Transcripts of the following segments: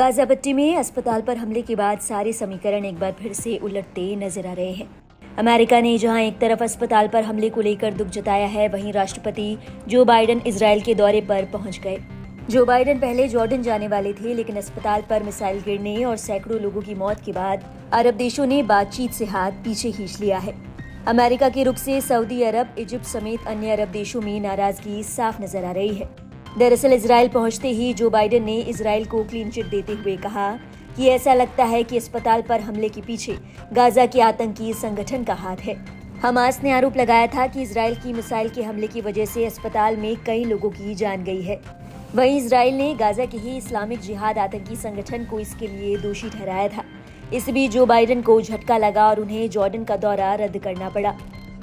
Gaza पट्टी में अस्पताल पर हमले के बाद सारे समीकरण एक बार फिर से उलटते नजर आ रहे हैं। अमेरिका ने जहां एक तरफ अस्पताल पर हमले को लेकर दुख जताया है, वहीं राष्ट्रपति जो बाइडेन इजरायल के दौरे पर पहुंच गए। जो बाइडेन पहले जॉर्डन जाने वाले थे, लेकिन अस्पताल पर मिसाइल गिरने और सैकड़ों लोगों की मौत के बाद अरब देशों ने बातचीत से हाथ पीछे खींच लिया है। अमेरिका के रुख से सऊदी अरब, इजिप्ट समेत अन्य अरब देशों में नाराजगी साफ नजर आ रही है। दरअसल इजरायल पहुंचते ही जो बाइडेन ने इजरायल को क्लीन चिट देते हुए कहा कि ऐसा लगता है कि अस्पताल पर हमले के पीछे गाजा के आतंकी संगठन का हाथ है। हमास ने आरोप लगाया था कि इजरायल की मिसाइल के हमले की वजह से अस्पताल में कई लोगों की जान गई है। वहीं इजरायल ने गाजा के ही इस्लामिक जिहाद आतंकी संगठन को इसके लिए दोषी ठहराया था। इस बीच जो बाइडेन को झटका लगा और उन्हें जॉर्डन का दौरा रद्द करना पड़ा।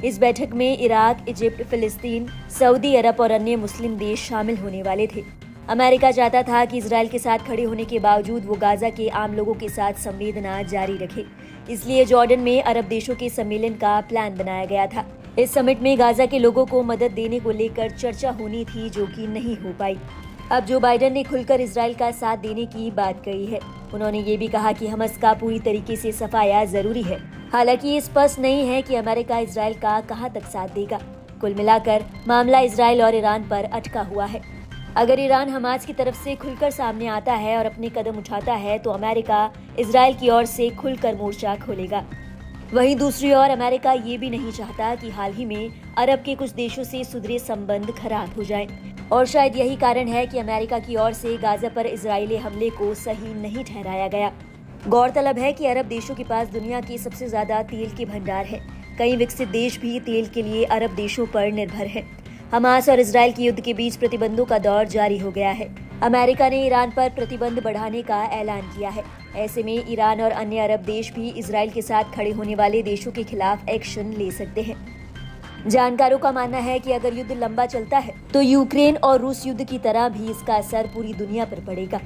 इस बैठक में इराक, इजिप्ट, फिलिस्तीन, सऊदी अरब और अन्य मुस्लिम देश शामिल होने वाले थे। अमेरिका चाहता था कि इजरायल के साथ खड़े होने के बावजूद वो गाजा के आम लोगों के साथ संवेदना जारी रखे। इसलिए जॉर्डन में अरब देशों के सम्मेलन का प्लान बनाया गया था। इस समिट में गाजा के लोगों को मदद देने को लेकर चर्चा होनी थी, जो कि नहीं हो पाई। अब जो बाइडेन ने खुलकर इजरायल का साथ देने की बात कही है। उन्होंने ये भी कहा कि हमास का पूरी तरीके से सफाया जरूरी है। हालांकि ये स्पष्ट नहीं है कि अमेरिका इजरायल का कहां तक साथ देगा। कुल मिलाकर मामला इजरायल और ईरान पर अटका हुआ है। अगर ईरान हमास की तरफ से खुलकर सामने आता है और अपने कदम उठाता है, तो अमेरिका इजरायल की ओर से खुलकर मोर्चा खोलेगा। वहीं दूसरी ओर अमेरिका ये भी नहीं चाहता कि हाल ही में अरब के कुछ देशों से सुधरे संबंध खराब हो जाएं। और शायद यही कारण है कि अमेरिका की ओर से गाजा पर इजरायली हमले को सही नहीं ठहराया गया। गौरतलब है कि अरब देशों के पास दुनिया के सबसे ज्यादा तेल के भंडार है। कई विकसित देश भी तेल के लिए अरब देशों पर निर्भर है। हमास और इजरायल के युद्ध के बीच प्रतिबंधों का दौर जारी हो गया है। अमेरिका ने ईरान पर प्रतिबंध बढ़ाने का ऐलान किया है। ऐसे में ईरान और अन्य अरब देश भी इजरायल के साथ खड़े होने वाले देशों के खिलाफ एक्शन ले सकते हैं। जानकारों का मानना है कि अगर युद्ध लंबा चलता है, तो यूक्रेन और रूस युद्ध की तरह भी इसका असर पूरी दुनिया पर पड़ेगा।